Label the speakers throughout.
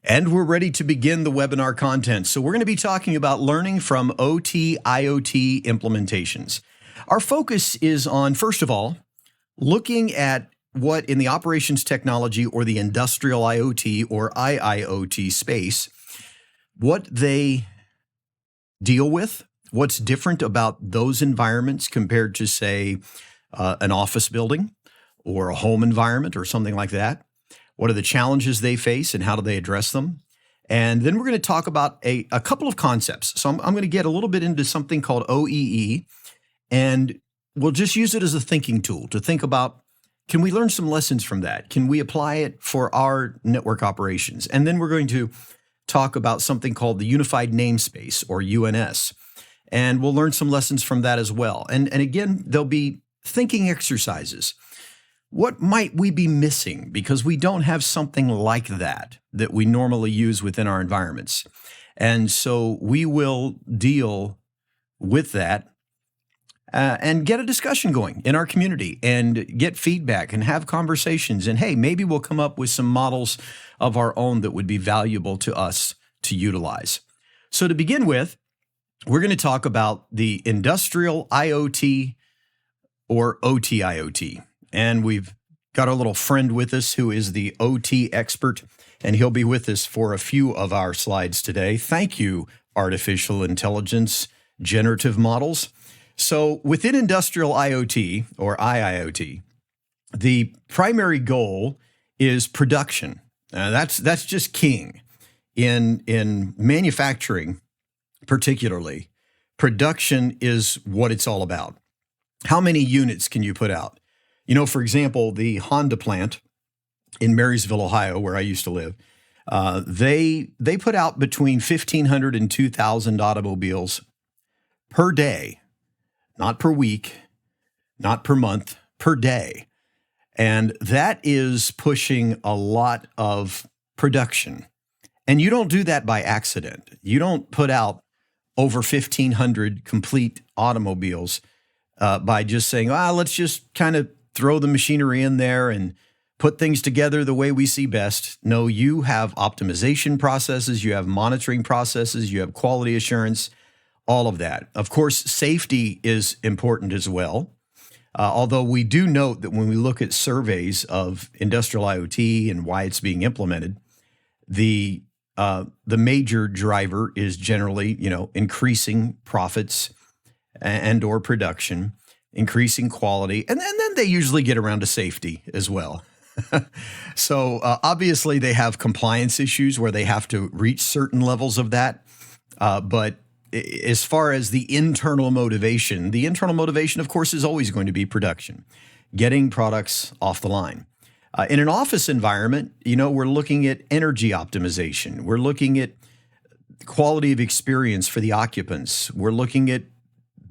Speaker 1: And we're ready to begin the webinar content. So we're going to be talking about learning from OT IoT implementations. Our focus is on, first of all, looking at what in the operations technology or the industrial IoT or IIoT space, what they deal with, what's different about those environments compared to, say, an office building or a home environment or something like that. What are the challenges they face and how do they address them? And then we're going to talk about a couple of concepts. So I'm going to get a little bit into something called OEE, and we'll just use it as a thinking tool to think about, can we learn some lessons from that? Can we apply it for our network operations? And then we're going to talk about something called the Unified Namespace, or UNS, and we'll learn some lessons from that as well. And again, there'll be thinking exercises. What might we be missing because we don't have something like that we normally use within our environments? And so we will deal with that and get a discussion going in our community and get feedback and have conversations. And hey, maybe we'll come up with some models of our own that would be valuable to us to utilize. So to begin with, we're going to talk about the industrial IoT or OT IoT. And we've got our little friend with us who is the OT expert, and he'll be with us for a few of our slides today. Thank you, artificial intelligence generative models. So within industrial IoT or IIoT, the primary goal is production. That's just king. In manufacturing, particularly, production is what it's all about. How many units can you put out? You know, for example, the Honda plant in Marysville, Ohio, where I used to live, they put out between 1,500 and 2,000 automobiles per day, not per week, not per month, per day. And that is pushing a lot of production. And you don't do that by accident. You don't put out over 1,500 complete automobiles by just saying, let's just kind of throw the machinery in there and put things together the way we see best. No, you have optimization processes, you have monitoring processes, you have quality assurance, all of that. Of course, safety is important as well. Although we do note that when we look at surveys of industrial IoT and why it's being implemented, the major driver is generally, increasing profits and or production, increasing quality, and then they usually get around to safety as well. So obviously they have compliance issues where they have to reach certain levels of that. But as far as the internal motivation, of course, is always going to be production, getting products off the line. In an office environment, we're looking at energy optimization. We're looking at quality of experience for the occupants. We're looking at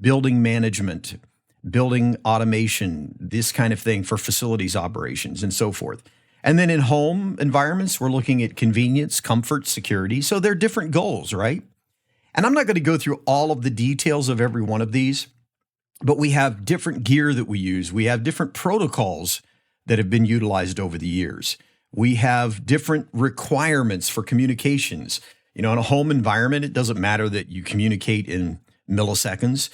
Speaker 1: building management, building automation, this kind of thing for facilities operations and so forth. And then in home environments, we're looking at convenience, comfort, security. So they're different goals, right? And I'm not going to go through all of the details of every one of these, but we have different gear that we use. We have different protocols that have been utilized over the years. We have different requirements for communications. In a home environment, it doesn't matter that you communicate in milliseconds.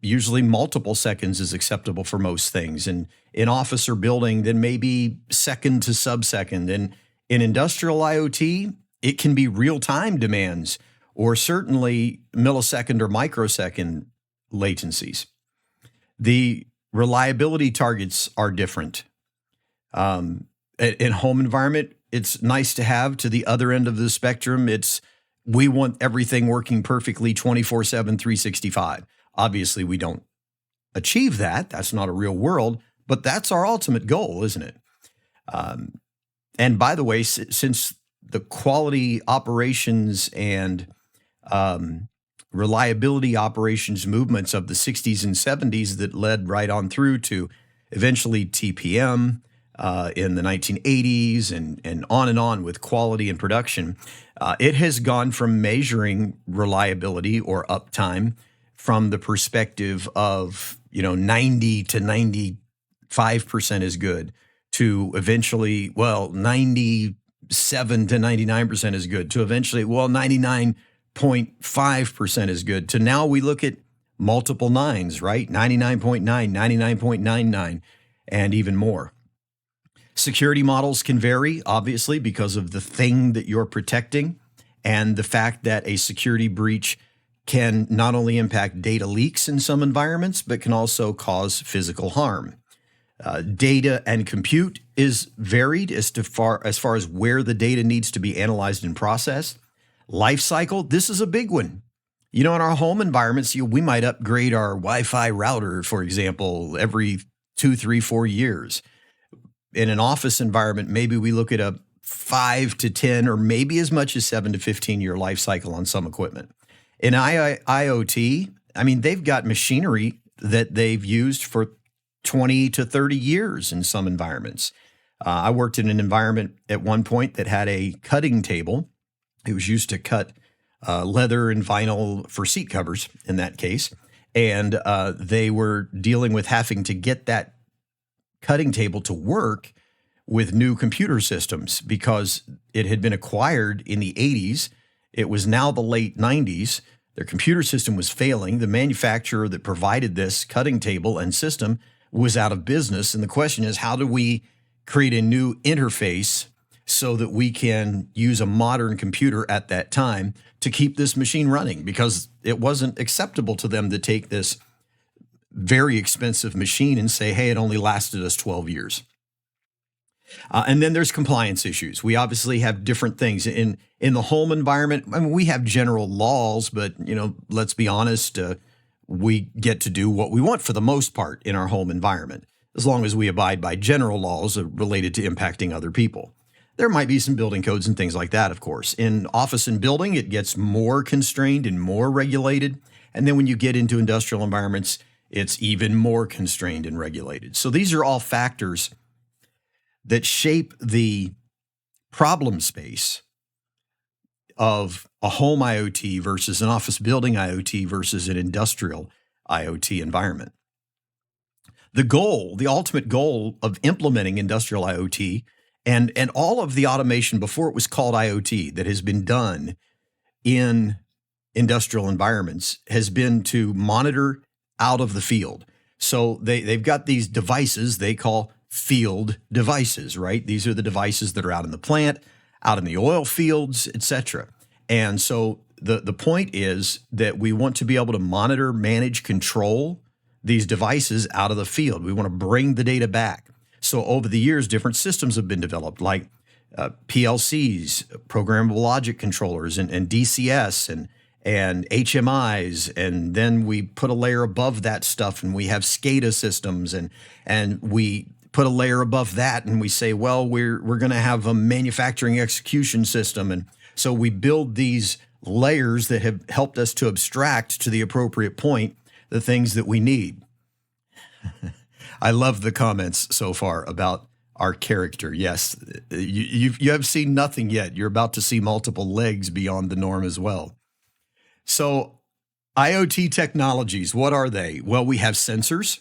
Speaker 1: Usually multiple seconds is acceptable for most things. And in office or building, then maybe second to sub-second. And in industrial IoT, it can be real-time demands or certainly millisecond or microsecond latencies. The reliability targets are different. In home environment, it's nice to have. To the other end of the spectrum, we want everything working perfectly 24/7, 365. Obviously, we don't achieve that. That's not a real world, but that's our ultimate goal, isn't it? And by the way, since the quality operations and reliability operations movements of the 60s and 70s that led right on through to eventually TPM in the 1980s and on with quality and production, it has gone from measuring reliability or uptime from the perspective of, 90 to 95% is good to eventually, 90, 7 to 99% is good, to eventually, well, 99.5% is good, to now we look at multiple nines, right? 99.9, 99.99, and even more. Security models can vary, obviously, because of the thing that you're protecting and the fact that a security breach can not only impact data leaks in some environments, but can also cause physical harm. Data and compute is varied as far as where the data needs to be analyzed and processed. Life cycle, this is a big one. You know, in our home environments, we might upgrade our Wi-Fi router, for example, every 2, 3, 4 years. In an office environment, maybe we look at a 5 to 10 or maybe as much as 7 to 15 year life cycle on some equipment. In IoT, I mean, they've got machinery that they've used for 20 to 30 years in some environments. I worked in an environment at one point that had a cutting table. It was used to cut leather and vinyl for seat covers in that case. And they were dealing with having to get that cutting table to work with new computer systems because it had been acquired in the 80s. It was now the late 90s. Their computer system was failing. The manufacturer that provided this cutting table and system was out of business. And the question is, how do we create a new interface so that we can use a modern computer at that time to keep this machine running? Because it wasn't acceptable to them to take this very expensive machine and say, hey, it only lasted us 12 years. And then there's compliance issues. We obviously have different things in the home environment. I mean, we have general laws, but let's be honest, we get to do what we want for the most part in our home environment, as long as we abide by general laws related to impacting other people. There might be some building codes and things like that, of course. In office and building, it gets more constrained and more regulated. And then when you get into industrial environments, it's even more constrained and regulated. So these are all factors that shape the problem space of a home IoT versus an office building IoT versus an industrial IoT environment. The ultimate goal of implementing industrial IoT and all of the automation before it was called IoT that has been done in industrial environments has been to monitor out of the field. So they've got these devices they call field devices, right? These are the devices that are out in the plant, out in the oil fields, etc. And so the point is that we want to be able to monitor, manage, control these devices out of the field. We want to bring the data back. So over the years, different systems have been developed, like PLCs, programmable logic controllers, and DCS, and HMIs, and then we put a layer above that stuff, and we have SCADA systems, and we put a layer above that, and we say, well, we're going to have a manufacturing execution system, and so we build these layers that have helped us to abstract to the appropriate point the things that we need. I love the comments so far about our character. Yes, you have seen nothing yet. You're about to see multiple legs beyond the norm as well. So IoT technologies, what are they? Well, we have sensors.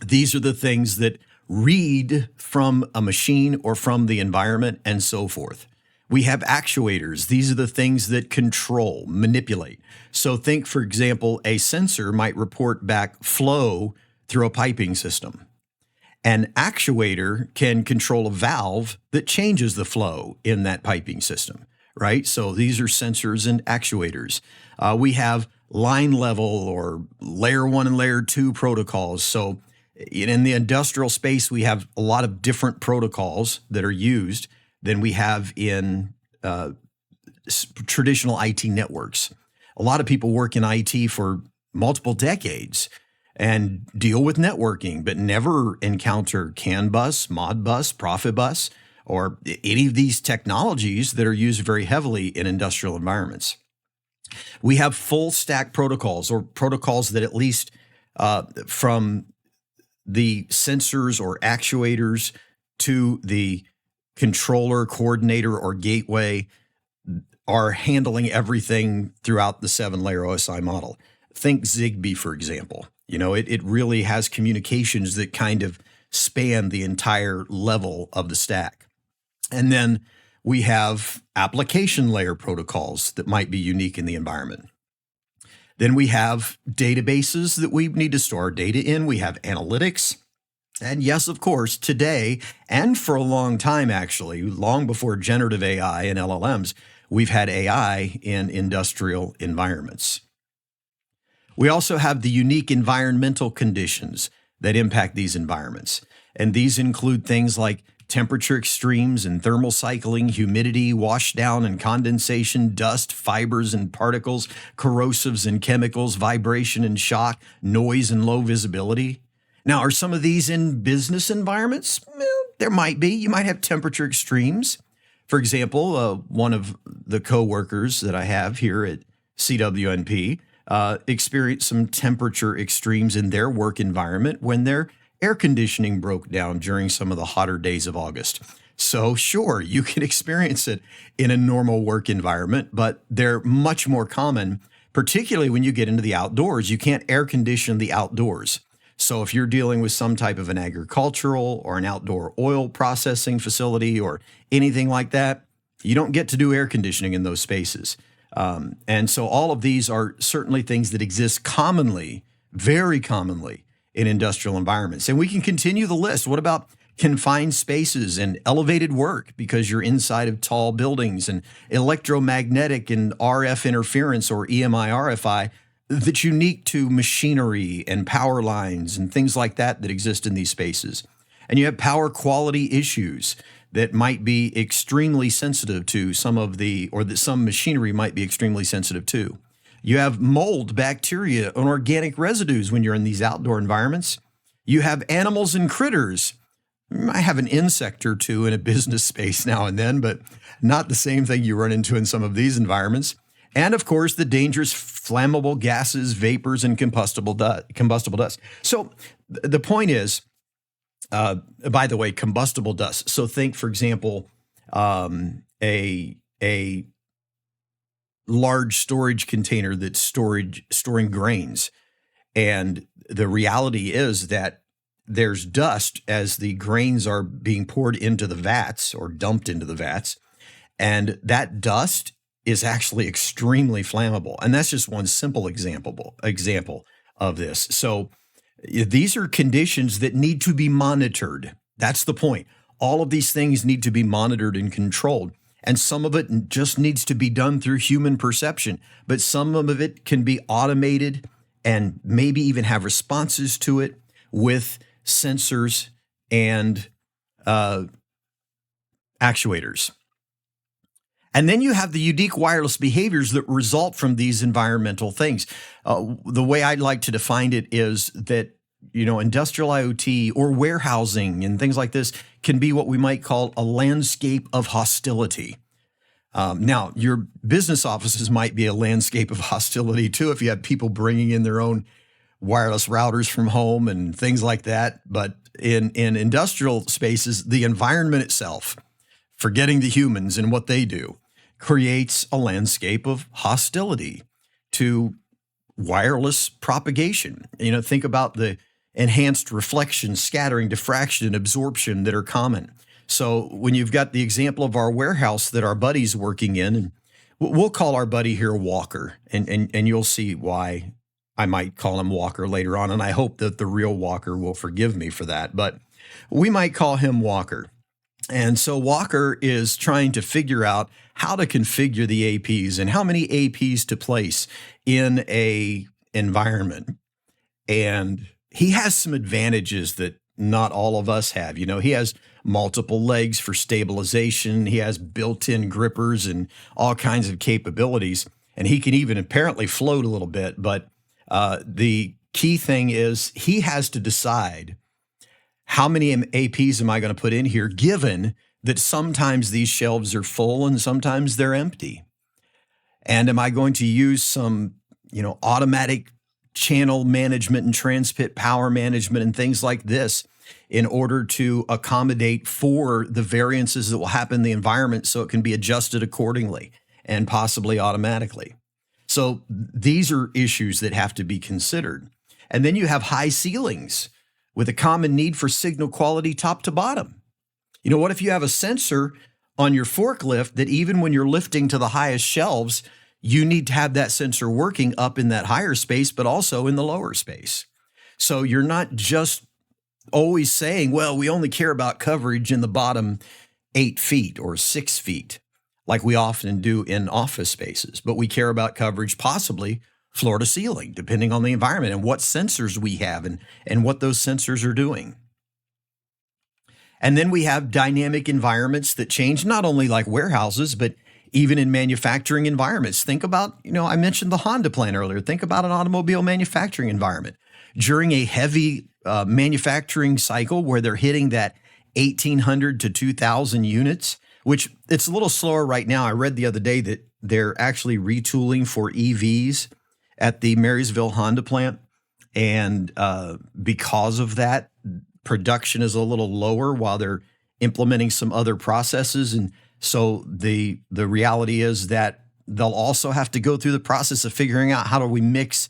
Speaker 1: These are the things that read from a machine or from the environment and so forth. We have actuators. These are the things that control, manipulate. So think, for example, a sensor might report back flow through a piping system. An actuator can control a valve that changes the flow in that piping system, right? So these are sensors and actuators. We have line level or layer 1 and layer 2 protocols. So in the industrial space, we have a lot of different protocols that are used than we have in traditional IT networks. A lot of people work in IT for multiple decades and deal with networking, but never encounter CAN bus, Modbus, Profibus, or any of these technologies that are used very heavily in industrial environments. We have full stack protocols, or protocols that at least from the sensors or actuators to the controller, coordinator, or gateway are handling everything throughout the 7-layer OSI model. Think Zigbee, for example. It really has communications that kind of span the entire level of the stack. And then We have application layer protocols that might be unique in the environment. Then we have databases that we need to store our data in. We have analytics. And yes, of course, today, and for a long time, actually, long before generative AI and LLMs, we've had AI in industrial environments. We also have the unique environmental conditions that impact these environments. And these include things like temperature extremes and thermal cycling, humidity, washdown and condensation, dust, fibers and particles, corrosives and chemicals, vibration and shock, noise and low visibility. Now, are some of these in business environments? Well, there might be. You might have temperature extremes. For example, one of the coworkers that I have here at CWNP experienced some temperature extremes in their work environment when their air conditioning broke down during some of the hotter days of August. So sure, you can experience it in a normal work environment, but they're much more common, particularly when you get into the outdoors. You can't air condition the outdoors. So if you're dealing with some type of an agricultural or an outdoor oil processing facility or anything like that, you don't get to do air conditioning in those spaces. And so all of these are certainly things that exist commonly, very commonly in industrial environments. And we can continue the list. What about confined spaces and elevated work because you're inside of tall buildings, and electromagnetic and RF interference or EMI, RFI that's unique to machinery and power lines and things like that that exist in these spaces. And you have power quality issues that might be extremely sensitive to some of the, or that some machinery might be extremely sensitive to. You have mold, bacteria, and organic residues when you're in these outdoor environments. You have animals and critters. I have an insect or two in a business space now and then, but not the same thing you run into in some of these environments. And of course, the dangerous flammable gases, vapors, and combustible dust. So the point is, by the way, combustible dust. So think, for example, a large storage container that's storing grains. And the reality is that there's dust as the grains are being poured into the vats or dumped into the vats. And that dust is actually extremely flammable. And that's just one simple example of this. So these are conditions that need to be monitored. That's the point. All of these things need to be monitored and controlled. And some of it just needs to be done through human perception, but some of it can be automated and maybe even have responses to it with sensors and actuators. And then you have the unique wireless behaviors that result from these environmental things. The way I'd like to define it is that, industrial IoT or warehousing and things like this can be what we might call a landscape of hostility. Now, your business offices might be a landscape of hostility too if you have people bringing in their own wireless routers from home and things like that. But in industrial spaces, the environment itself, forgetting the humans and what they do, creates a landscape of hostility to wireless propagation. Think about the enhanced reflection, scattering, diffraction, and absorption that are common. So when you've got the example of our warehouse that our buddy's working in, and we'll call our buddy here Walker, and you'll see why I might call him Walker later on, and I hope that the real Walker will forgive me for that, but we might call him Walker. And so Walker is trying to figure out how to configure the APs and how many APs to place in a environment. And he has some advantages that not all of us have. He has multiple legs for stabilization. He has built-in grippers and all kinds of capabilities. And he can even apparently float a little bit. But the key thing is he has to decide, how many APs am I going to put in here, given that sometimes these shelves are full and sometimes they're empty? And am I going to use some, automatic channel management and transmit power management and things like this in order to accommodate for the variances that will happen in the environment so it can be adjusted accordingly and possibly automatically? So these are issues that have to be considered. And then you have high ceilings with a common need for signal quality top to bottom. What if you have a sensor on your forklift that even when you're lifting to the highest shelves, you need to have that sensor working up in that higher space, but also in the lower space. So you're not just always saying, well, we only care about coverage in the bottom 8 feet or 6 feet, like we often do in office spaces, but we care about coverage possibly floor to ceiling, depending on the environment and what sensors we have and what those sensors are doing. And then we have dynamic environments that change, not only like warehouses, but even in manufacturing environments. Think about, I mentioned the Honda plant earlier. Think about an automobile manufacturing environment. During a heavy manufacturing cycle where they're hitting that 1,800 to 2,000 units, which it's a little slower right now. I read the other day that they're actually retooling for EVs at the Marysville Honda plant. And because of that, production is a little lower while they're implementing some other processes. And so the reality is that they'll also have to go through the process of figuring out how do we mix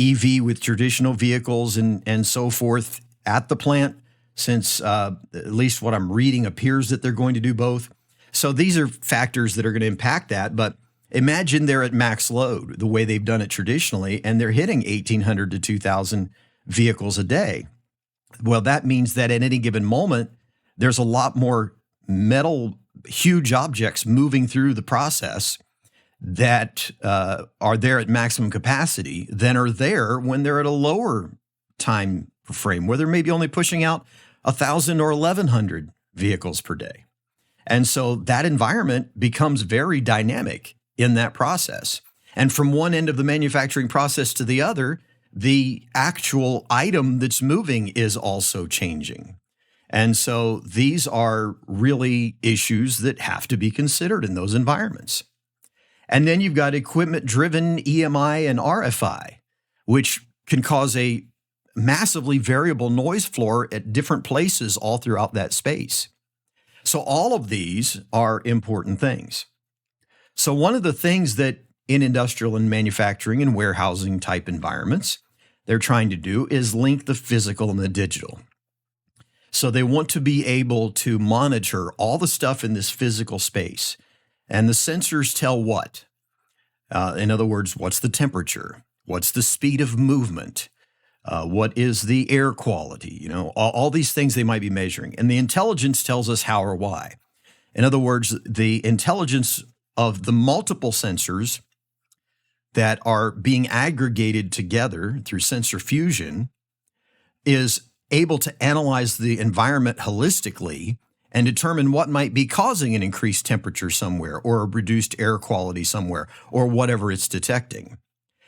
Speaker 1: EV with traditional vehicles and so forth at the plant, since at least what I'm reading appears that they're going to do both. So these are factors that are going to impact that. But imagine they're at max load the way they've done it traditionally, and they're hitting 1,800 to 2,000 vehicles a day. Well, that means that at any given moment, there's a lot more metal, huge objects moving through the process that are there at maximum capacity than are there when they're at a lower time frame, where they're maybe only pushing out 1,000 or 1,100 vehicles per day. And so that environment becomes very dynamic in that process. And from one end of the manufacturing process to the other, the actual item that's moving is also changing. And so these are really issues that have to be considered in those environments. And then you've got equipment-driven EMI and RFI, which can cause a massively variable noise floor at different places all throughout that space. So all of these are important things. So one of the things that in industrial and manufacturing and warehousing type environments they're trying to do is link the physical and the digital. So they want to be able to monitor all the stuff in this physical space. And the sensors tell what? In other words, what's the temperature? What's the speed of movement? What is the air quality? All these things they might be measuring. And the intelligence tells us how or why. In other words, the intelligence of the multiple sensors that are being aggregated together through sensor fusion is able to analyze the environment holistically and determine what might be causing an increased temperature somewhere or a reduced air quality somewhere or whatever it's detecting.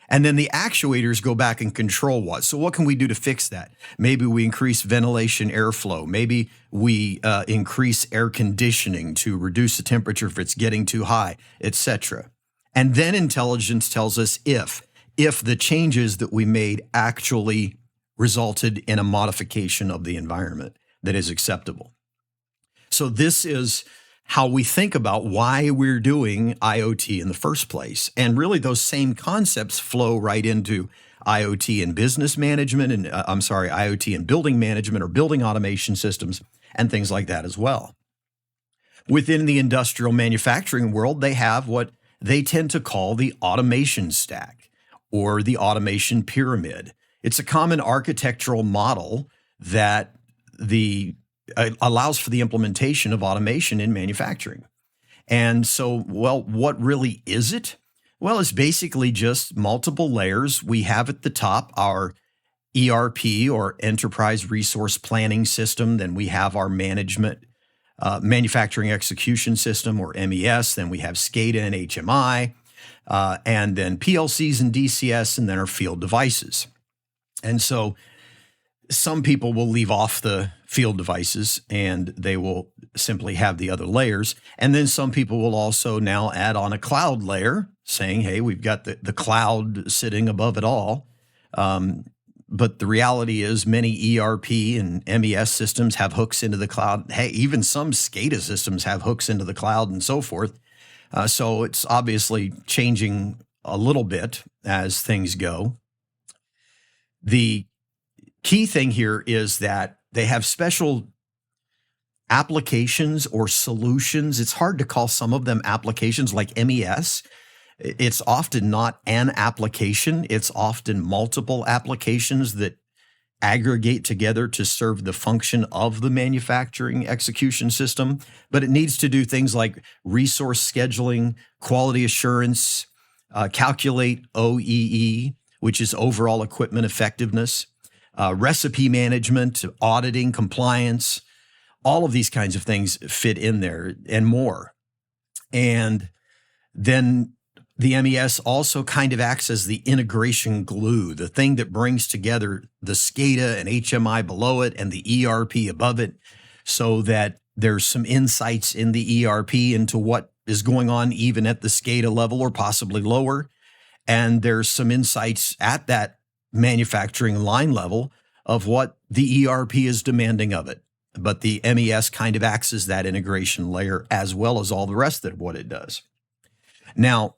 Speaker 1: And then the actuators go back and control what. So what can we do to fix that? Maybe we increase ventilation airflow. Maybe we increase air conditioning to reduce the temperature if it's getting too high, etc. And then intelligence tells us if the changes that we made actually resulted in a modification of the environment that is acceptable. So this is how we think about why we're doing IoT in the first place. And really those same concepts flow right into IoT and business management and IoT and building management or building automation systems and things like that as well. Within the industrial manufacturing world, they have what they tend to call the automation stack or the automation pyramid. It's a common architectural model that allows for the implementation of automation in manufacturing. And so, what really is it? Well, it's basically just multiple layers. We have at the top our ERP or Enterprise Resource Planning System. Then we have our Manufacturing Execution System or MES. Then we have SCADA and HMI, and then PLCs and DCS, and then our field devices. And so some people will leave off the field devices and they will simply have the other layers. And then some people will also now add on a cloud layer saying, hey, we've got the cloud sitting above it all. But the reality is many ERP and MES systems have hooks into the cloud. Hey, even some SCADA systems have hooks into the cloud and so forth. So it's obviously changing a little bit as things go. The key thing here is that they have special applications or solutions. It's hard to call some of them applications like MES. It's often not an application. It's often multiple applications that aggregate together to serve the function of the manufacturing execution system. But it needs to do things like resource scheduling, quality assurance, calculate OEE, which is overall equipment effectiveness, recipe management, auditing, compliance. All of these kinds of things fit in there and more. And then the MES also kind of acts as the integration glue, the thing that brings together the SCADA and HMI below it and the ERP above it, so that there's some insights in the ERP into what is going on even at the SCADA level or possibly lower. And there's some insights at that manufacturing line level of what the ERP is demanding of it. But the MES kind of acts as that integration layer as well as all the rest of what it does. Now,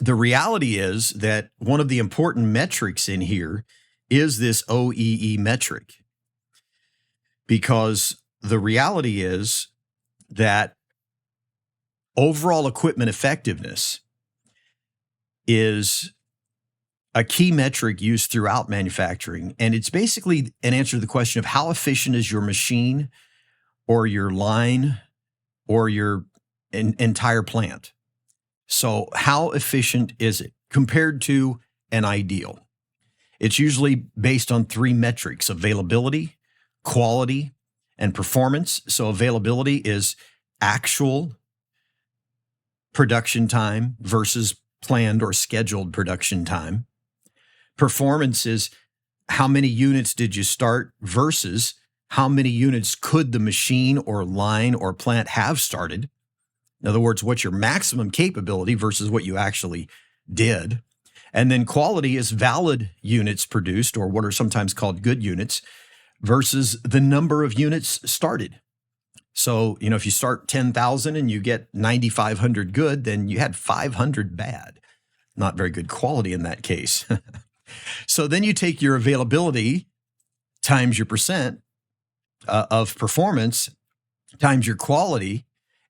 Speaker 1: the reality is that one of the important metrics in here is this OEE metric, because the reality is that overall equipment effectiveness is a key metric used throughout manufacturing. And it's basically an answer to the question of how efficient is your machine or your line or your entire plant. So how efficient is it compared to an ideal? It's usually based on three metrics: availability, quality, and performance. So availability is actual production time versus planned or scheduled production time. Performance is how many units did you start versus how many units could the machine or line or plant have started. In other words, what's your maximum capability versus what you actually did. And then quality is valid units produced, or what are sometimes called good units, versus the number of units started. So, if you start 10,000 and you get 9,500 good, then you had 500 bad. Not very good quality in that case. So then you take your availability times your percent of performance times your quality,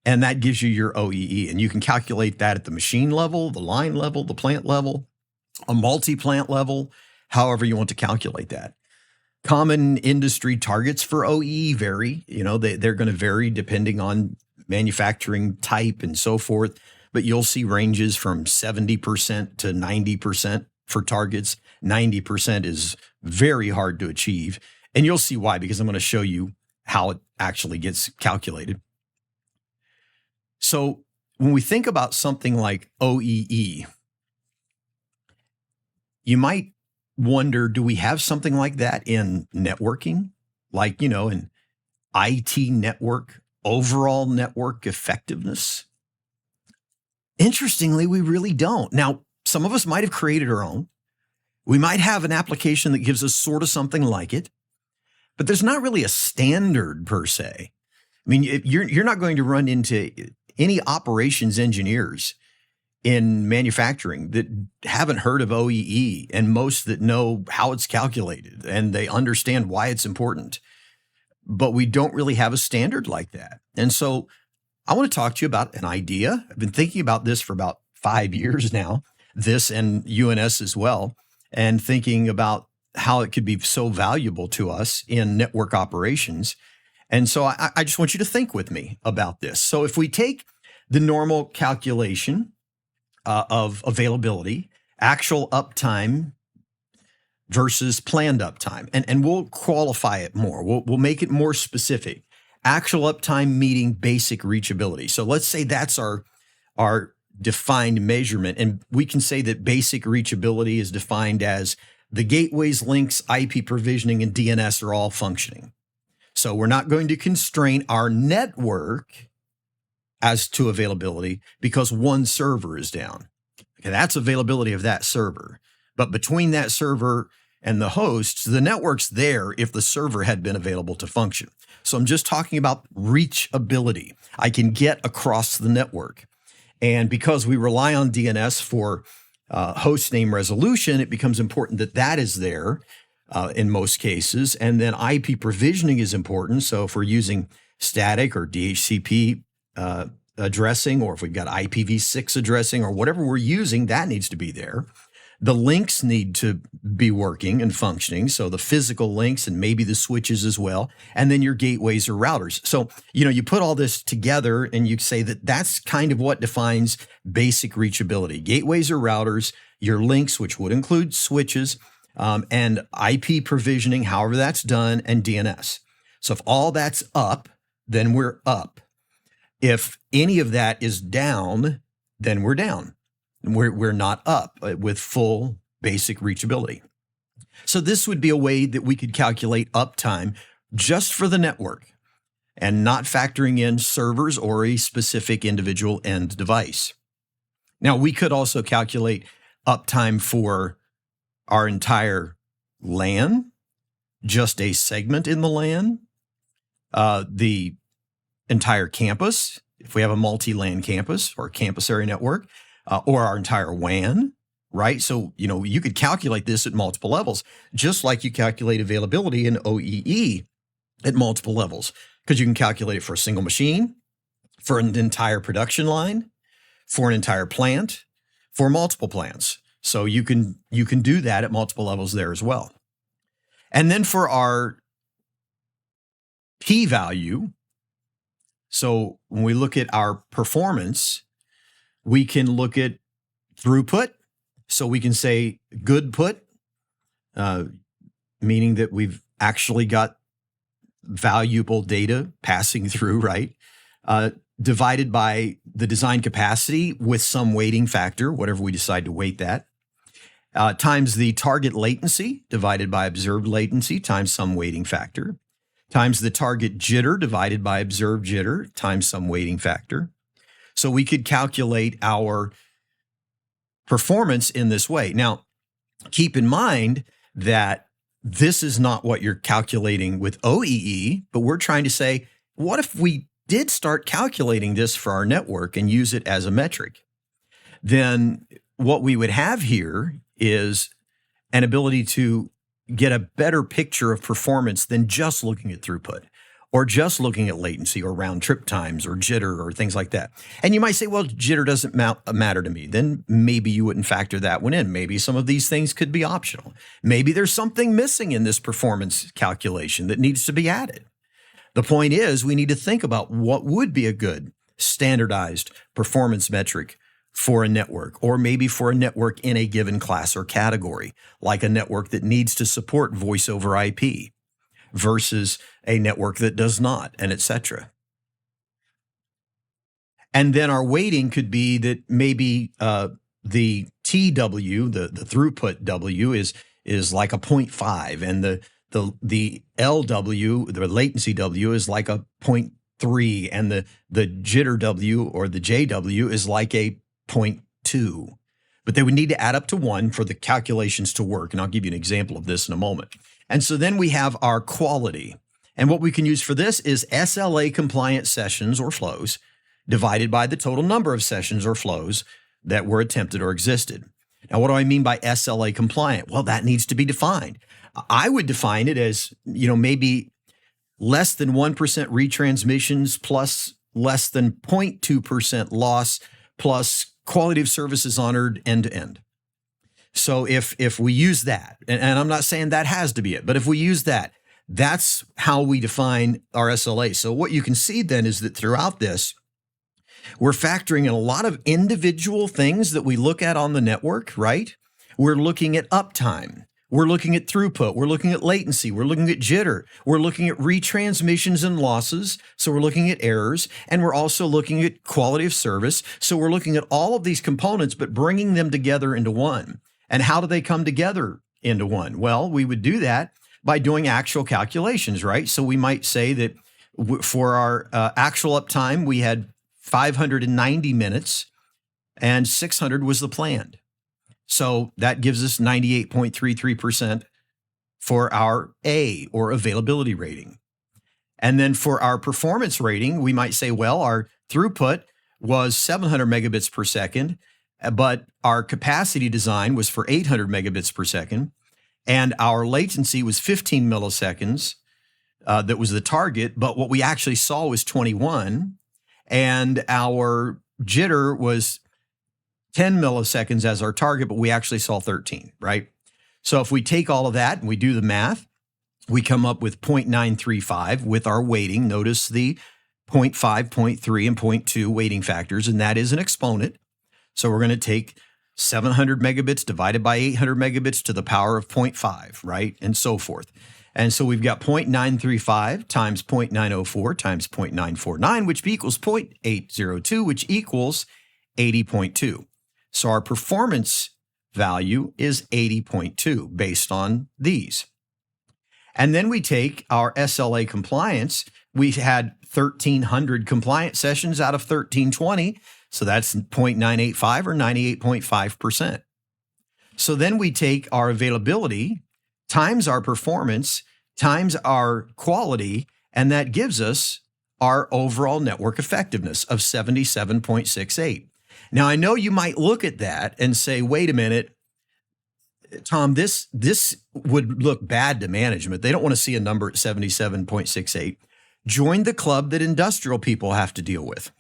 Speaker 1: and that gives you your OEE. And you can calculate that at the machine level, the line level, the plant level, a multi-plant level, however you want to calculate that. Common industry targets for OEE vary. They're going to vary depending on manufacturing type and so forth, but you'll see ranges from 70% to 90% for targets. 90% is very hard to achieve. And you'll see why, because I'm going to show you how it actually gets calculated. So when we think about something like OEE, you might wonder, do we have something like that in networking? Like, in IT network, overall network effectiveness? Interestingly, we really don't. Now, some of us might have created our own. We might have an application that gives us sort of something like it, but there's not really a standard per se. I mean, you're not going to run into any operations engineers in manufacturing that haven't heard of OEE, and most that know how it's calculated and they understand why it's important. But we don't really have a standard like that. And so I want to talk to you about an idea. I've been thinking about this for about 5 years now, this and UNS as well, and thinking about how it could be so valuable to us in network operations. And so I just want you to think with me about this. So if we take the normal calculation of availability, actual uptime versus planned uptime, and we'll qualify it more. We'll make it more specific. Actual uptime meeting basic reachability. So let's say that's our defined measurement, and we can say that basic reachability is defined as the gateways, links, IP provisioning, and DNS are all functioning. So we're not going to constrain our network as to availability because one server is down. Okay, that's availability of that server. But between that server and the hosts, the network's there if the server had been available to function. So I'm just talking about reachability. I can get across the network. And because we rely on DNS for host name resolution, it becomes important that that is there in most cases. And then IP provisioning is important. So if we're using static or DHCP addressing, or if we've got IPv6 addressing or whatever we're using, that needs to be there. The links need to be working and functioning. So the physical links and maybe the switches as well. And then your gateways or routers. So, you put all this together and you say that that's kind of what defines basic reachability. Gateways or routers, your links, which would include switches, and IP provisioning, however that's done, and DNS. So if all that's up, then we're up. If any of that is down, then we're down. We're not up with full basic reachability. So this would be a way that we could calculate uptime just for the network and not factoring in servers or a specific individual end device. Now, we could also calculate uptime for our entire LAN, just a segment in the LAN, the entire campus, if we have a multi-LAN campus or campus area network, or our entire WAN, right? So, you could calculate this at multiple levels, just like you calculate availability in OEE at multiple levels, because you can calculate it for a single machine, for an entire production line, for an entire plant, for multiple plants. So you can do that at multiple levels there as well. And then for our P value, so when we look at our performance, we can look at throughput. So we can say good put, meaning that we've actually got valuable data passing through, right? Divided by the design capacity with some weighting factor, whatever we decide to weight that, times the target latency divided by observed latency times some weighting factor, times the target jitter divided by observed jitter times some weighting factor. So we could calculate our performance in this way. Now, keep in mind that this is not what you're calculating with OEE, but we're trying to say, what if we did start calculating this for our network and use it as a metric? Then what we would have here is an ability to get a better picture of performance than just looking at throughput or just looking at latency or round trip times or jitter or things like that. And you might say, well, jitter doesn't matter to me. Then maybe you wouldn't factor that one in. Maybe some of these things could be optional. Maybe there's something missing in this performance calculation that needs to be added. The point is, we need to think about what would be a good standardized performance metric for a network, or maybe for a network in a given class or category, like a network that needs to support voice over IP versus a network that does not, and et cetera. And then our weighting could be that maybe the TW, the throughput W, is like a 0.5, and the LW, the latency W, is like a 0.3, and the jitter W or the JW is like a 0.2. But they would need to add up to 1 for the calculations to work, and I'll give you an example of this in a moment. And so then we have our quality. And what we can use for this is SLA compliant sessions or flows divided by the total number of sessions or flows that were attempted or existed. Now, what do I mean by SLA compliant? Well, that needs to be defined. I would define it as, maybe less than 1% retransmissions plus less than 0.2% loss plus quality of services honored end to end. So if we use that, and I'm not saying that has to be it, but if we use that, that's how we define our SLA. So what you can see then is that throughout this, we're factoring in a lot of individual things that we look at on the network, right? We're looking at uptime. We're looking at throughput. We're looking at latency. We're looking at jitter. We're looking at retransmissions and losses. So we're looking at errors. And we're also looking at quality of service. So we're looking at all of these components, but bringing them together into one. And how do they come together into one? Well, we would do that by doing actual calculations, right? So we might say that for our actual uptime, we had 590 minutes and 600 was the planned. So that gives us 98.33% for our A, or availability rating. And then for our performance rating, we might say, well, our throughput was 700 megabits per second, but our capacity design was for 800 megabits per second, and our latency was 15 milliseconds, that was the target, but what we actually saw was 21, and our jitter was 10 milliseconds as our target, but we actually saw 13, right? So if we take all of that and we do the math, we come up with 0.935 with our weighting. Notice the 0.5, 0.3, and 0.2 weighting factors, and that is an exponent. So we're going to take 700 megabits divided by 800 megabits to the power of 0.5, right? And so forth. And so we've got 0.935 times 0.904 times 0.949, which equals 0.802, which equals 80.2. So our performance value is 80.2 based on these. And then we take our SLA compliance. We had 1,300 compliant sessions out of 1,320. So that's 0.985 or 98.5%. So then we take our availability times our performance times our quality, and that gives us our overall network effectiveness of 77.68. Now, I know you might look at that and say, wait a minute, Tom, this would look bad to management. They don't want to see a number at 77.68. Join the club that industrial people have to deal with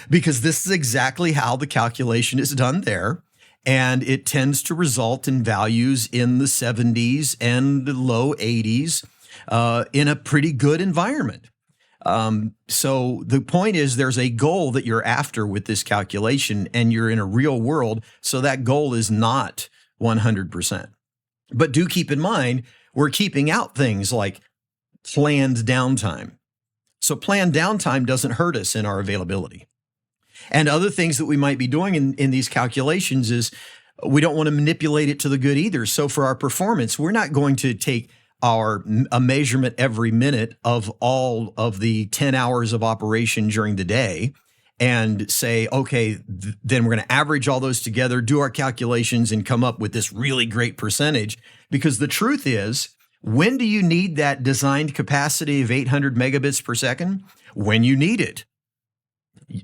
Speaker 1: because this is exactly how the calculation is done there. And it tends to result in values in the 70s and the low 80s in a pretty good environment. So the point is there's a goal that you're after with this calculation, and you're in a real world. So that goal is not 100%. But do keep in mind, we're keeping out things like planned downtime. So planned downtime doesn't hurt us in our availability. And other things that we might be doing in these calculations is we don't want to manipulate it to the good either. So for our performance, we're not going to take a measurement every minute of all of the 10 hours of operation during the day and say, okay, then we're going to average all those together, do our calculations, and come up with this really great percentage. Because the truth is, when do you need that designed capacity of 800 megabits per second? When you need it.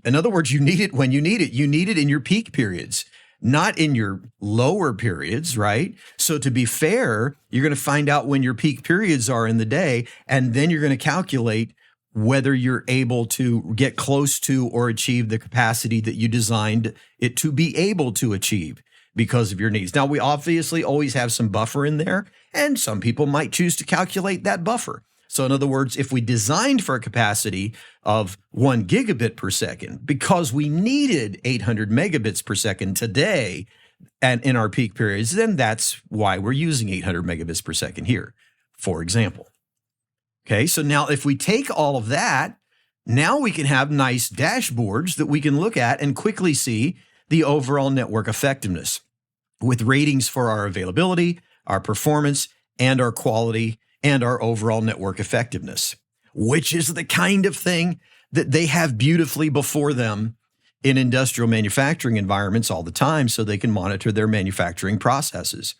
Speaker 1: In other words, you need it when you need it. You need it in your peak periods, not in your lower periods, right? So to be fair, you're going to find out when your peak periods are in the day, and then you're going to calculate whether you're able to get close to or achieve the capacity that you designed it to be able to achieve because of your needs. Now, we obviously always have some buffer in there, and some people might choose to calculate that buffer. So in other words, if we designed for a capacity of 1 gigabit per second because we needed 800 megabits per second today and in our peak periods, then that's why we're using 800 megabits per second here, for example. Okay, so now if we take all of that, now we can have nice dashboards that we can look at and quickly see the overall network effectiveness with ratings for our availability, our performance, and our quality, and our overall network effectiveness, which is the kind of thing that they have beautifully before them in industrial manufacturing environments all the time so they can monitor their manufacturing processes.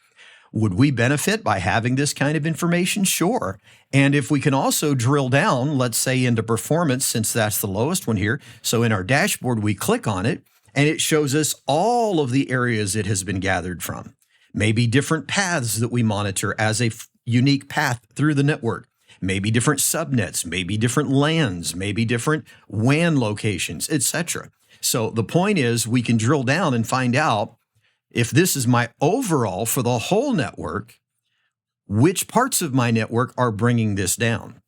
Speaker 1: Would we benefit by having this kind of information? Sure. And if we can also drill down, let's say into performance, since that's the lowest one here. So in our dashboard, we click on it and it shows us all of the areas it has been gathered from. Maybe different paths that we monitor as a unique path through the network, maybe different subnets, maybe different LANs, maybe different WAN locations, etc. So the point is we can drill down and find out if this is my overall for the whole network, which parts of my network are bringing this down?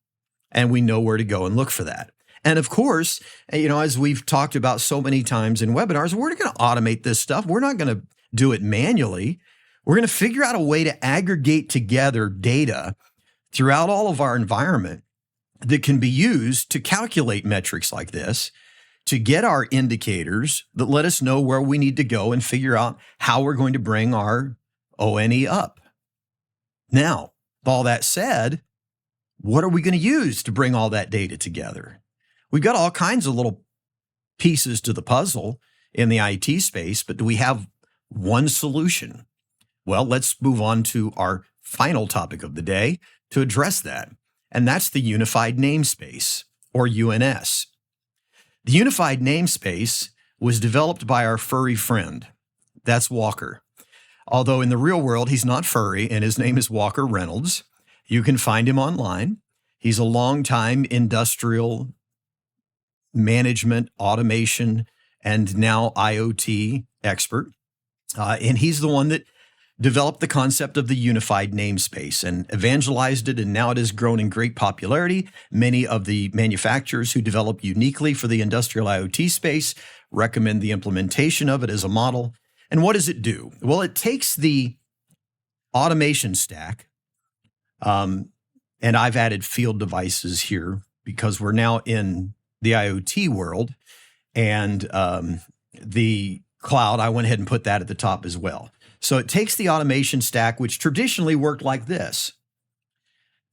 Speaker 1: And we know where to go and look for that. And of course, as we've talked about so many times in webinars, we're going to automate this stuff. We're not going to do it manually. We're going to figure out a way to aggregate together data throughout all of our environment that can be used to calculate metrics like this, to get our indicators that let us know where we need to go and figure out how we're going to bring our ONE up. Now, with all that said, what are we going to use to bring all that data together? We've got all kinds of little pieces to the puzzle in the IT space, but do we have one solution? Well, let's move on to our final topic of the day to address that, and that's the Unified Namespace, or UNS. The Unified Namespace was developed by our furry friend. That's Walker. Although in the real world, he's not furry, and his name is Walker Reynolds. You can find him online. He's a longtime industrial management, automation, and now IoT expert. And he's the one that developed the concept of the unified namespace and evangelized it, and now it has grown in great popularity. Many of the manufacturers who develop uniquely for the industrial IoT space recommend the implementation of it as a model. And what does it do? Well, it takes the automation stack, and I've added field devices here because we're now in the IoT world, and the cloud, I went ahead and put that at the top as well. So it takes the automation stack, which traditionally worked like this,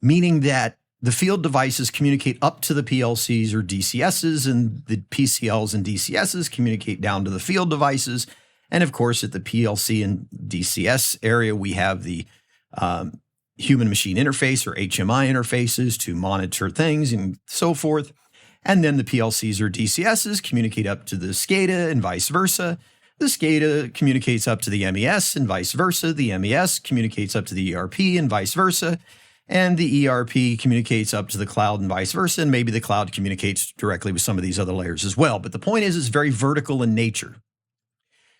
Speaker 1: meaning that the field devices communicate up to the PLCs or DCSs, and the PCLs and DCSs communicate down to the field devices. And of course, at the PLC and DCS area, we have the human-machine interface or HMI interfaces to monitor things and so forth. And then the PLCs or DCSs communicate up to the SCADA and vice versa. The SCADA communicates up to the MES and vice versa. The MES communicates up to the ERP and vice versa. And the ERP communicates up to the cloud and vice versa. And maybe the cloud communicates directly with some of these other layers as well. But the point is, it's very vertical in nature.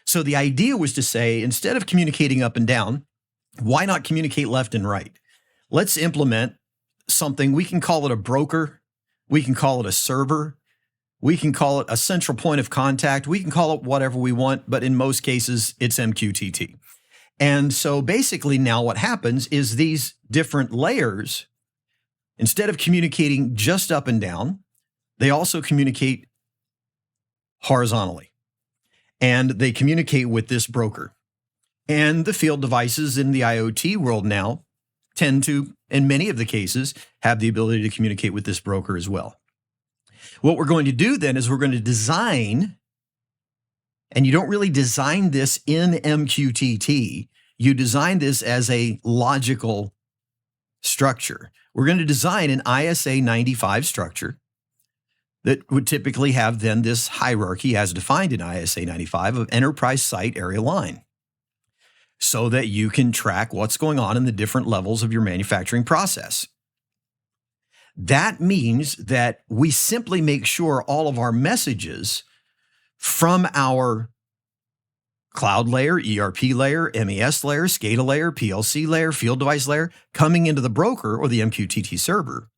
Speaker 1: So the idea was to say, instead of communicating up and down, why not communicate left and right? Let's implement something. We can call it a broker. We can call it a server. We can call it a central point of contact. We can call it whatever we want, but in most cases, it's MQTT. And so basically now what happens is these different layers, instead of communicating just up and down, they also communicate horizontally. And they communicate with this broker. And the field devices in the IoT world now tend to, in many of the cases, have the ability to communicate with this broker as well. What we're going to do then is we're going to design, and you don't really design this in MQTT, you design this as a logical structure. We're going to design an ISA 95 structure that would typically have then this hierarchy as defined in ISA 95 of enterprise site area line, so that you can track what's going on in the different levels of your manufacturing process. That means that we simply make sure all of our messages from our cloud layer, ERP layer, MES layer, SCADA layer, PLC layer, field device layer, coming into the broker or the MQTT server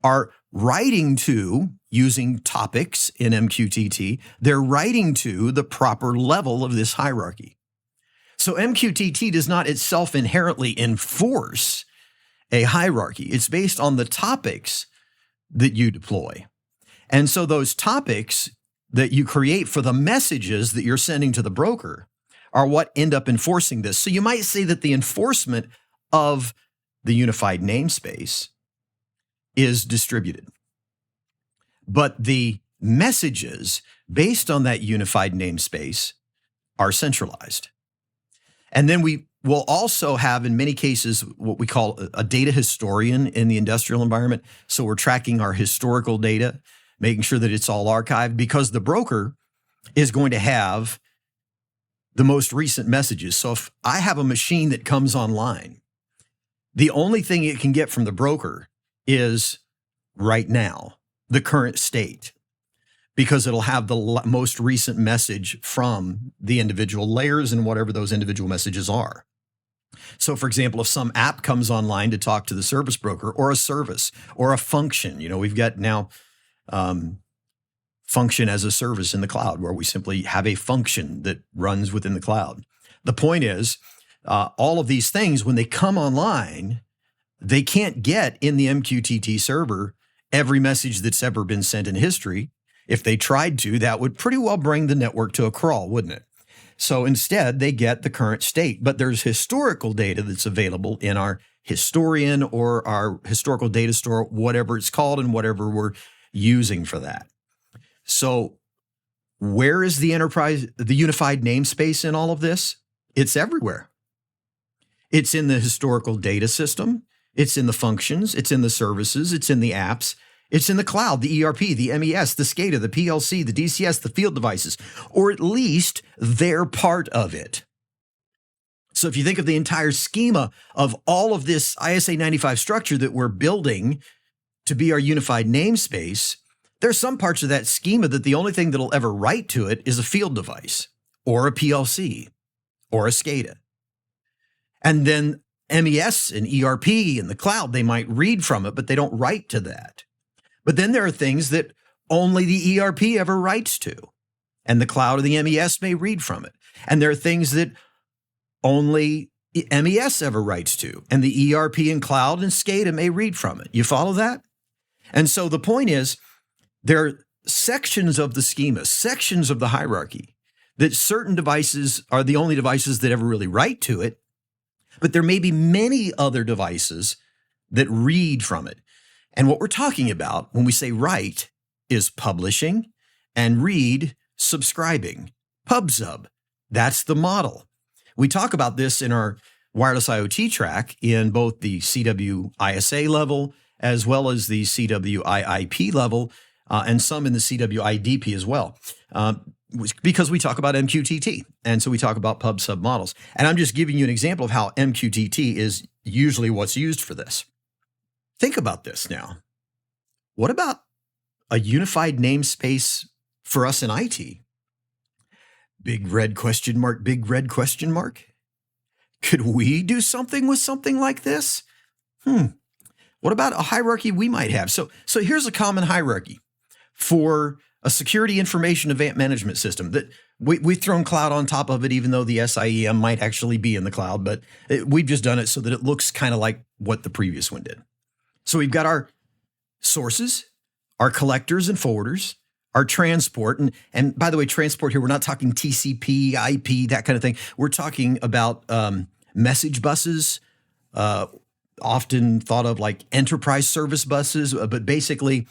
Speaker 1: are writing to, using topics in MQTT, they're writing to the proper level of this hierarchy. So MQTT does not itself inherently enforce a hierarchy. It's based on the topics that you deploy. And so those topics that you create for the messages that you're sending to the broker are what end up enforcing this. So you might say that the enforcement of the unified namespace is distributed, but the messages based on that unified namespace are centralized. And then we will also have, in many cases, what we call a data historian in the industrial environment. So we're tracking our historical data, making sure that it's all archived, because the broker is going to have the most recent messages. So if I have a machine that comes online, the only thing it can get from the broker is right now, the current state, because it'll have the most recent message from the individual layers and whatever those individual messages are. So for example, if some app comes online to talk to the service broker, or a service or a function, we've got now function as a service in the cloud, where we simply have a function that runs within the cloud. The point is, all of these things, when they come online, they can't get in the MQTT server every message that's ever been sent in history. If they tried to, that would pretty well bring the network to a crawl, wouldn't it? So instead, they get the current state. But there's historical data that's available in our historian or our historical data store, whatever it's called and whatever we're using for that. So where is the unified namespace in all of this? It's everywhere. It's in the historical data system. It's in the functions. It's in the services. It's in the apps. It's in the cloud, the ERP, the MES, the SCADA, the PLC, the DCS, the field devices, or at least they're part of it. So if you think of the entire schema of all of this ISA 95 structure that we're building to be our unified namespace, there's some parts of that schema that the only thing that'll ever write to it is a field device or a PLC or a SCADA. And then MES and ERP and the cloud, they might read from it, but they don't write to that. But then there are things that only the ERP ever writes to, and the cloud or the MES may read from it. And there are things that only MES ever writes to, and the ERP and cloud and SCADA may read from it. You follow that? And so the point is, there are sections of the schema, sections of the hierarchy, that certain devices are the only devices that ever really write to it, but there may be many other devices that read from it. And what we're talking about when we say write is publishing, and read, subscribing. PubSub, that's the model. We talk about this in our wireless IoT track in both the CWISA level as well as the CWIIP level, and some in the CWIDP as well, because we talk about MQTT. And so we talk about PubSub models. And I'm just giving you an example of how MQTT is usually what's used for this. Think about this now. What about a unified namespace for us in IT? Big red question mark, big red question mark. Could we do something with something like this? What about a hierarchy we might have? So here's a common hierarchy for a security information event management system that we've thrown cloud on top of it, even though the SIEM might actually be in the cloud, but we've just done it so that it looks kind of like what the previous one did. So we've got our sources, our collectors and forwarders, our transport. And by the way, transport here, we're not talking TCP, IP, that kind of thing. We're talking about message buses, often thought of like enterprise service buses, but basically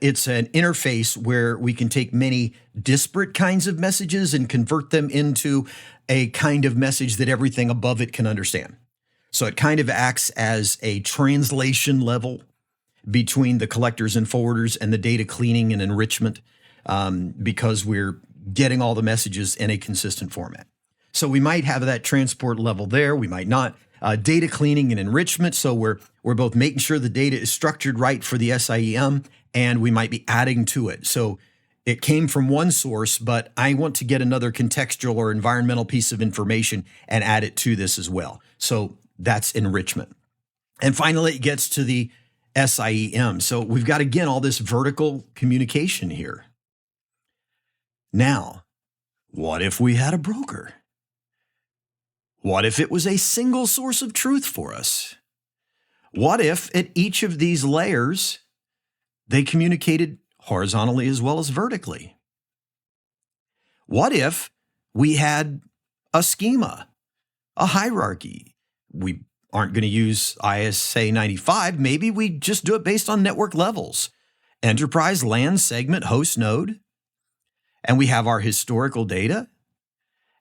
Speaker 1: it's an interface where we can take many disparate kinds of messages and convert them into a kind of message that everything above it can understand. So it kind of acts as a translation level between the collectors and forwarders and the data cleaning and enrichment, because we're getting all the messages in a consistent format. So we might have that transport level there. We might not. Data cleaning and enrichment. So we're both making sure the data is structured right for the SIEM, and we might be adding to it. So it came from one source, but I want to get another contextual or environmental piece of information and add it to this as well. So that's enrichment. And finally, it gets to the SIEM. So we've got, again, all this vertical communication here. Now, what if we had a broker? What if it was a single source of truth for us? What if at each of these layers, they communicated horizontally as well as vertically? What if we had a schema, a hierarchy? We aren't going to use ISA 95. Maybe we just do it based on network levels. Enterprise, LAN, segment, host node. And we have our historical data.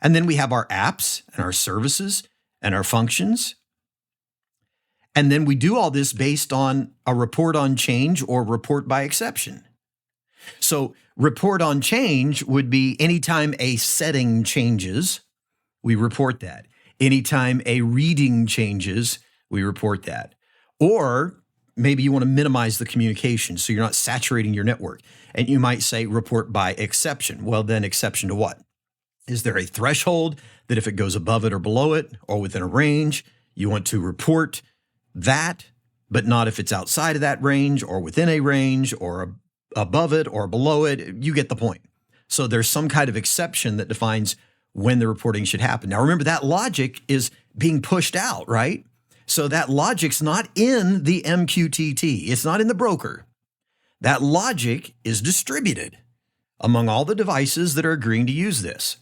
Speaker 1: And then we have our apps and our services and our functions. And then we do all this based on a report on change or report by exception. So report on change would be anytime a setting changes, we report that. Anytime a reading changes, we report that. Or maybe you want to minimize the communication so you're not saturating your network. And you might say report by exception. Well, then exception to what? Is there a threshold that if it goes above it or below it or within a range, you want to report that, but not if it's outside of that range or within a range or above it or below it? You get the point. So there's some kind of exception that defines when the reporting should happen. Now, remember, that logic is being pushed out, right? So that logic's not in the MQTT. It's not in the broker. That logic is distributed among all the devices that are agreeing to use this.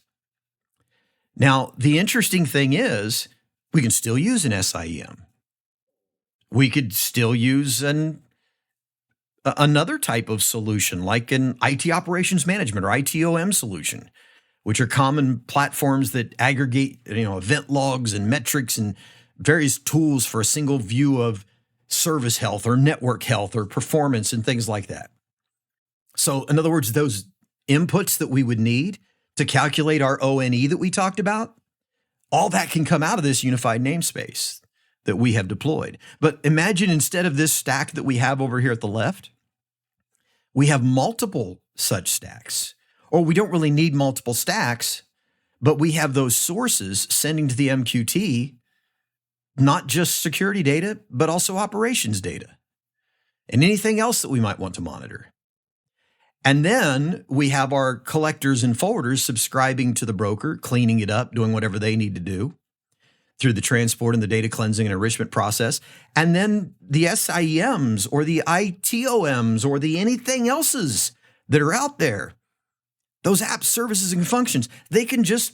Speaker 1: Now, the interesting thing is we can still use an SIEM. We could still use another type of solution like an IT operations management or ITOM solution, which are common platforms that aggregate, event logs and metrics and various tools for a single view of service health or network health or performance and things like that. So in other words, those inputs that we would need to calculate our ONE that we talked about, all that can come out of this unified namespace. that we have deployed. But imagine instead of this stack that we have over here at the left, we have multiple such stacks. Or we don't really need multiple stacks, but we have those sources sending to the MQT not just security data, but also operations data and anything else that we might want to monitor. And then we have our collectors and forwarders subscribing to the broker, cleaning it up, doing whatever they need to do through the transport and the data cleansing and enrichment process. And then the SIEMs or the ITOMs or the anything else's that are out there, those apps, services, and functions, they can just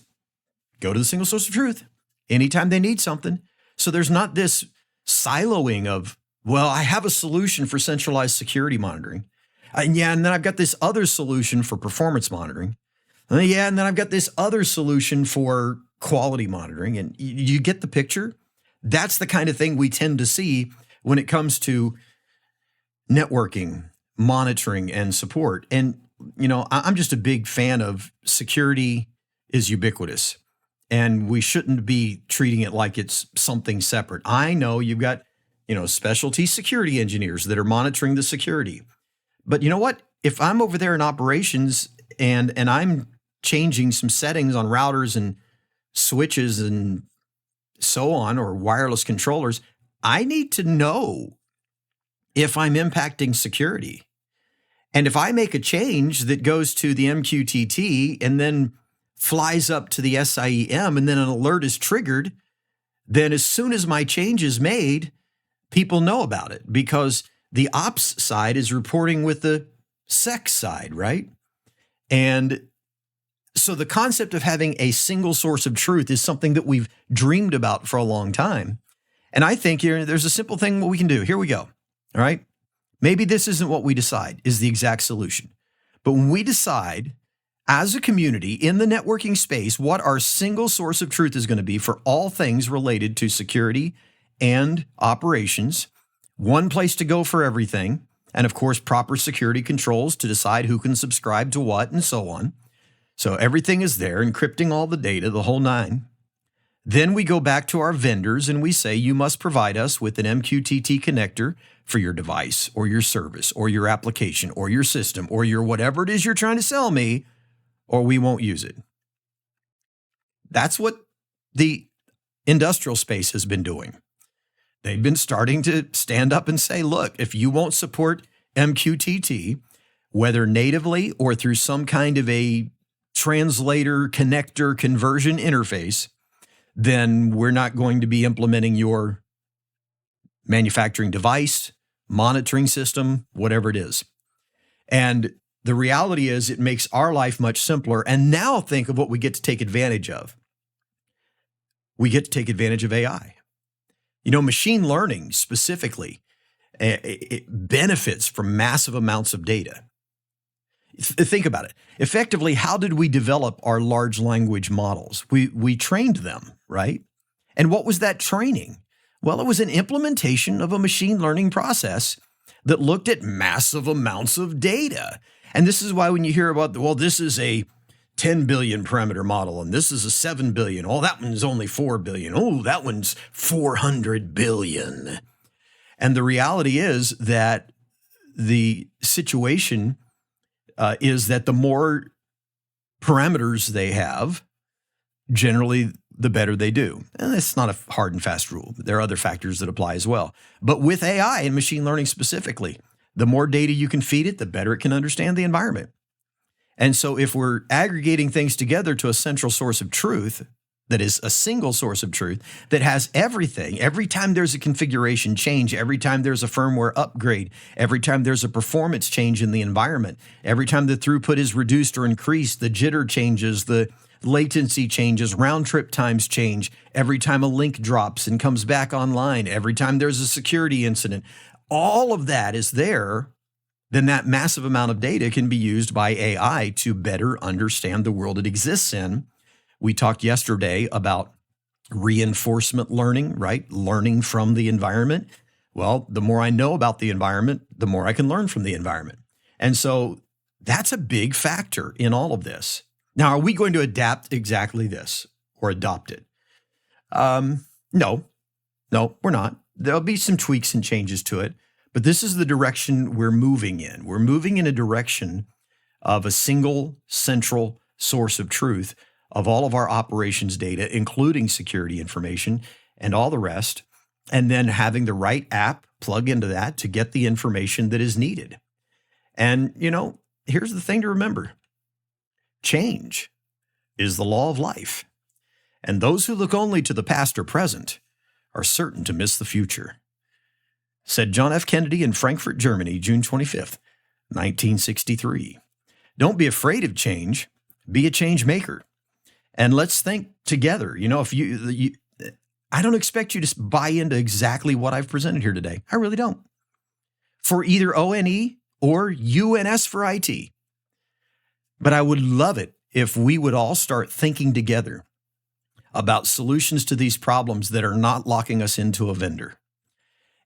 Speaker 1: go to the single source of truth anytime they need something. So there's not this siloing of, well, I have a solution for centralized security monitoring. And then I've got this other solution for performance monitoring. And then I've got this other solution for quality monitoring. And you get the picture? That's the kind of thing we tend to see when it comes to networking, monitoring, and support. And, I'm just a big fan of security is ubiquitous. And we shouldn't be treating it like it's something separate. I know you've got, specialty security engineers that are monitoring the security. But you know what? If I'm over there in operations and I'm changing some settings on routers and switches and so on, or wireless controllers, I need to know if I'm impacting security. And if I make a change that goes to the MQTT and then flies up to the SIEM and then an alert is triggered, then as soon as my change is made, people know about it because the ops side is reporting with the sec side, right? And so the concept of having a single source of truth is something that we've dreamed about for a long time. And I think there's a simple thing what we can do. Here we go. All right. Maybe this isn't what we decide is the exact solution. But when we decide as a community in the networking space what our single source of truth is going to be for all things related to security and operations, one place to go for everything, and of course, proper security controls to decide who can subscribe to what and so on. So everything is there, encrypting all the data, the whole nine. Then we go back to our vendors and we say, you must provide us with an MQTT connector for your device or your service or your application or your system or your whatever it is you're trying to sell me, or we won't use it. That's what the industrial space has been doing. They've been starting to stand up and say, look, if you won't support MQTT, whether natively or through some kind of a translator, connector, conversion interface, then we're not going to be implementing your manufacturing device, monitoring system, whatever it is. And the reality is it makes our life much simpler. And now think of what we get to take advantage of. We get to take advantage of AI. Machine learning specifically, it benefits from massive amounts of data. Think about it. Effectively, how did we develop our large language models? We trained them, right? And what was that training? Well, it was an implementation of a machine learning process that looked at massive amounts of data. And this is why when you hear about, well, this is a 10 billion parameter model, and this is a 7 billion. Oh, that one's only 4 billion. Oh, that one's 400 billion. And the reality is that the situation is that the more parameters they have, generally the better they do. And it's not a hard and fast rule. There are other factors that apply as well. But with AI and machine learning specifically, the more data you can feed it, the better it can understand the environment. And so if we're aggregating things together to a central source of truth, that is a single source of truth that has everything, every time there's a configuration change, every time there's a firmware upgrade, every time there's a performance change in the environment, every time the throughput is reduced or increased, the jitter changes, the latency changes, round trip times change, every time a link drops and comes back online, every time there's a security incident, all of that is there. Then that massive amount of data can be used by AI to better understand the world it exists in. We talked yesterday about reinforcement learning, right? Learning from the environment. Well, the more I know about the environment, the more I can learn from the environment. And so that's a big factor in all of this. Now, are we going to adapt exactly this or adopt it? No. No, we're not. There'll be some tweaks and changes to it, but this is the direction we're moving in. We're moving in a direction of a single central source of truth of all of our operations data, including security information and all the rest, and then having the right app plug into that to get the information that is needed. And, here's the thing to remember. Change is the law of life. And those who look only to the past or present are certain to miss the future. Said John F. Kennedy in Frankfurt, Germany, June 25th, 1963. Don't be afraid of change. Be a change maker. And let's think together. I don't expect you to buy into exactly what I've presented here today. I really don't. For either ONE or UNS for IT. But I would love it if we would all start thinking together about solutions to these problems that are not locking us into a vendor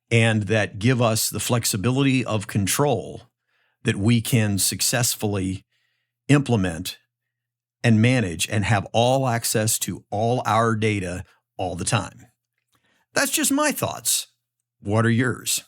Speaker 1: and that give us the flexibility of control that we can successfully implement and manage and have all access to all our data all the time. That's just my thoughts. What are yours?